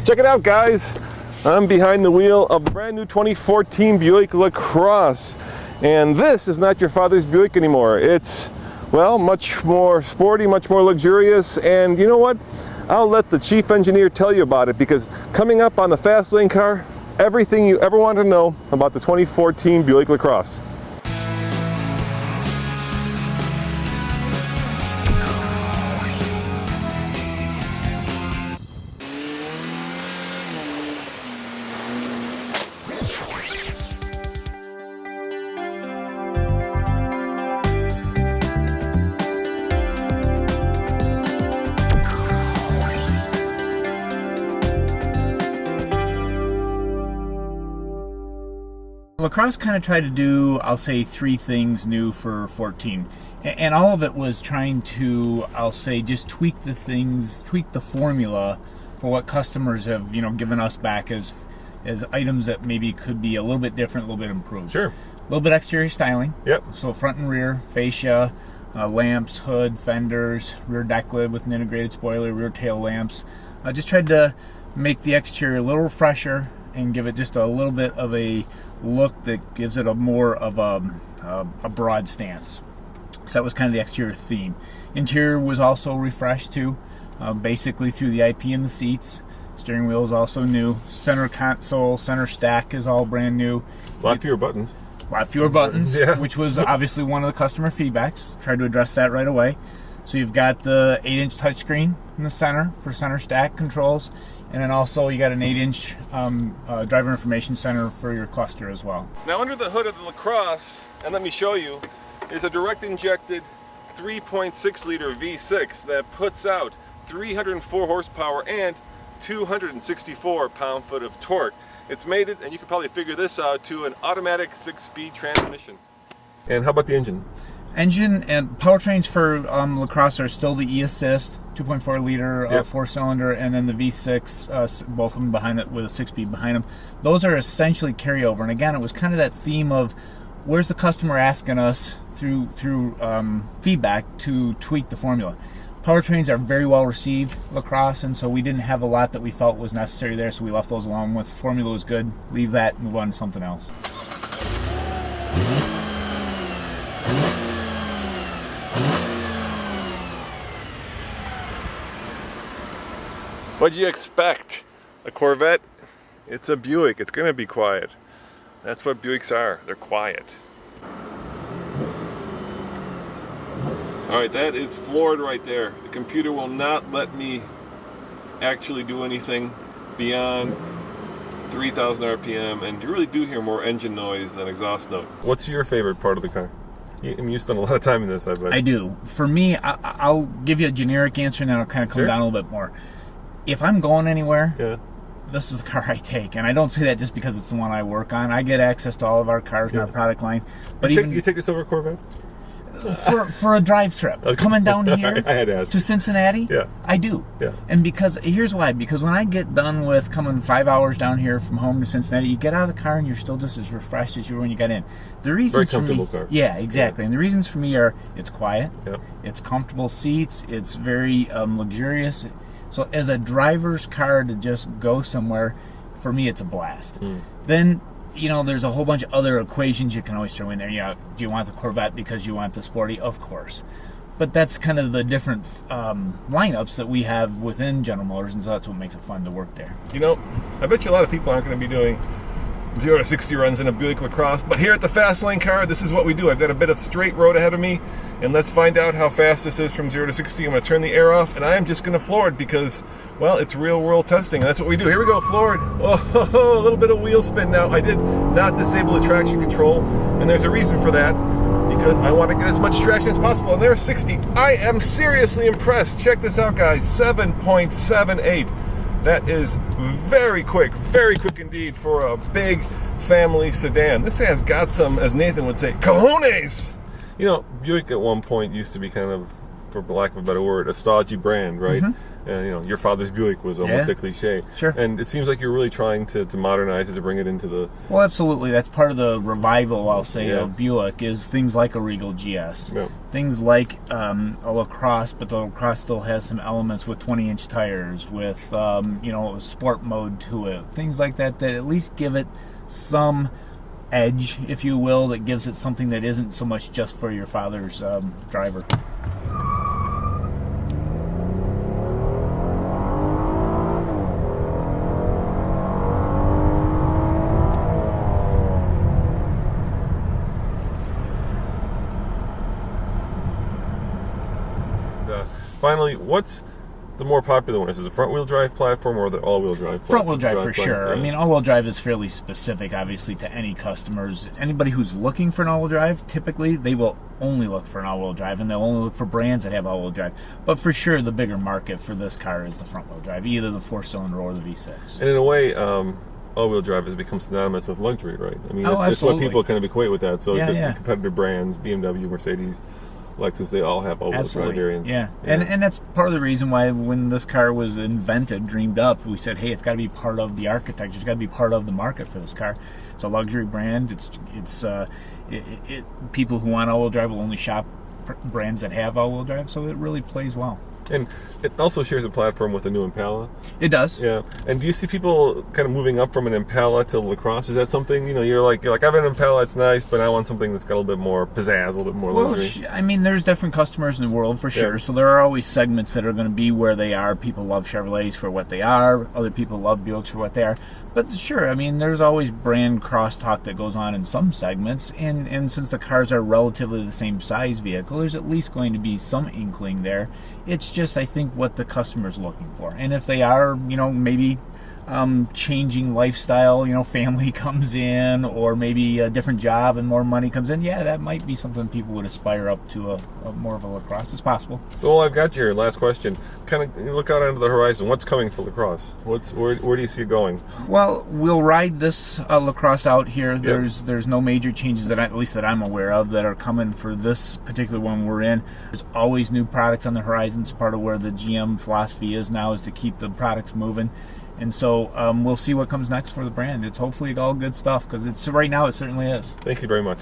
Check it out, guys. I'm behind the wheel of the brand new 2014 Buick LaCrosse. And this is not your father's Buick anymore. It's, well, much more sporty, much more luxurious. And you know what? I'll let the chief engineer tell you about it, because coming up on the Fast Lane car, everything you ever wanted to know about the 2014 Buick LaCrosse. LaCrosse kind of tried to do, I'll say, three things new for 14. And all of it was trying to, I'll say, just tweak the things, tweak the formula for what customers have, given us back as items that maybe could be a little bit different, a little bit improved. Sure. A little bit exterior styling. Yep. So front and rear, fascia, lamps, hood, fenders, rear deck lid with an integrated spoiler, rear tail lamps. I just tried to make the exterior a little fresher and give it just a little bit of a look that gives it a more of a broad stance. So that was kind of the exterior theme. Interior was also refreshed too, basically through the IP in the seats. Steering wheel is also new. Center console, center stack is all brand new. A lot fewer buttons. A lot fewer buttons, yeah. Which was obviously one of the customer feedbacks. Tried to address that right away. So you've got the 8-inch touchscreen in the center for center stack controls. And then also you got an 8-inch driver information center for your cluster as well. Now under the hood of the LaCrosse, and let me show you, is a direct injected 3.6 liter V6 that puts out 304 horsepower and 264 pound-foot of torque. It's mated, and you can probably figure this out, to an automatic 6-speed transmission. And how about the engine? Engine and powertrains for LaCrosse are still the e-assist 2.4 liter yep. 4-cylinder, and then the V6, both of them behind it with a 6-speed behind them. Those are essentially carryover. And again, it was kind of that theme of where's the customer asking us through feedback to tweak the formula. Powertrains are very well received, LaCrosse, and so we didn't have a lot that we felt was necessary there, so we left those alone. Once the formula was good, leave that, move on to something else. What'd you expect? A Corvette? It's a Buick. It's gonna be quiet. That's what Buicks are. They're quiet. Alright, that is floored right there. The computer will not let me actually do anything beyond 3,000 RPM, and you really do hear more engine noise than exhaust note. What's your favorite part of the car? You spend a lot of time in this, I bet. I do. For me, I'll give you a generic answer, and then I'll kind of come down a little bit more. If I'm going anywhere, this is the car I take. And I don't say that just because it's the one I work on. I get access to all of our cars in our product line. But you take this over Corvette? For a drive trip. Okay. Coming down here I had to ask. to Cincinnati, I do. Yeah. And here's why. Because when I get done with coming 5 hours down here from home to Cincinnati, you get out of the car and you're still just as refreshed as you were when you got in. The reasons Very comfortable car. Yeah, exactly. And the reasons for me are it's quiet, yep. It's comfortable seats, it's very luxurious. So as a driver's car to just go somewhere, for me it's a blast. Then, there's a whole bunch of other equations you can always throw in there. Do you want the Corvette because you want the sporty? Of course. But that's kind of the different lineups that we have within General Motors, and so that's what makes it fun to work there. I bet you a lot of people aren't going to be doing 0 to 60 runs in a Buick LaCrosse, but here at the Fast Lane car, this is what we do. I've got a bit of straight road ahead of me, and let's find out how fast this is from 0 to 60. I'm going to turn the air off, and I am just going to floor it because, well, it's real world testing, and that's what we do. Here we go, floored. Oh, a little bit of wheel spin now. I did not disable the traction control, and there's a reason for that, because I want to get as much traction as possible, and there's 60. I am seriously impressed. Check this out, guys, 7.78. That is very quick indeed for a big family sedan. This has got some, as Nathan would say, cojones! Buick at one point used to be kind of, for lack of a better word, a stodgy brand, right? Mm-hmm. And, your father's Buick was almost a cliche. Sure. And it seems like you're really trying to modernize it, to bring it into the... Well, absolutely. That's part of the revival, I'll say, of Buick, is things like a Regal GS. things like a LaCrosse, but the LaCrosse still has some elements with 20-inch tires, with a sport mode to it, things like that at least give it some edge, if you will, that gives it something that isn't so much just for your father's driver. Finally, what's the more popular one? Is it the front-wheel drive platform or the all-wheel drive platform? Front-wheel drive for sure. I mean, all-wheel drive is fairly specific, obviously, to any customers. Anybody who's looking for an all-wheel drive, typically, they will only look for an all-wheel drive, and they'll only look for brands that have all-wheel drive. But for sure, the bigger market for this car is the front-wheel drive, either the 4-cylinder or the V6. And in a way, all-wheel drive has become synonymous with luxury, right? I mean, it's what people kind of equate with that. So the competitor brands, BMW, Mercedes, Lexus, they all have all-wheel drive variants. Yeah. And that's part of the reason why when this car was invented, dreamed up, we said, hey, it's got to be part of the architecture. It's got to be part of the market for this car. It's a luxury brand. It's people who want all-wheel drive will only shop brands that have all-wheel drive, so it really plays well. And it also shares a platform with the new Impala. It does. Yeah. And do you see people kind of moving up from an Impala to LaCrosse? Is that something, you're like, I have an Impala, it's nice, but I want something that's got a little bit more pizzazz, a little bit more luxury? I mean, there's different customers in the world for sure. So there are always segments that are going to be where they are. People love Chevrolets for what they are. Other people love Buicks for what they are. But sure, I mean, there's always brand crosstalk that goes on in some segments. And since the cars are relatively the same size vehicle, there's at least going to be some inkling there. It's just, I think, what the customer's looking for. And if they are, maybe changing lifestyle, family comes in, or maybe a different job and more money comes in, that might be something people would aspire up to a more of a LaCrosse. It's possible. So, well, I've got your last question. Kind of look out onto the horizon. What's coming for LaCrosse? Where do you see it going? Well, we'll ride this LaCrosse out here. Yep. There's no major changes at least that I'm aware of that are coming for this particular one we're in. There's always new products on the horizon. It's part of where the GM philosophy is now, is to keep the products moving. And so we'll see what comes next for the brand. It's hopefully all good stuff, because right now it certainly is. Thank you very much.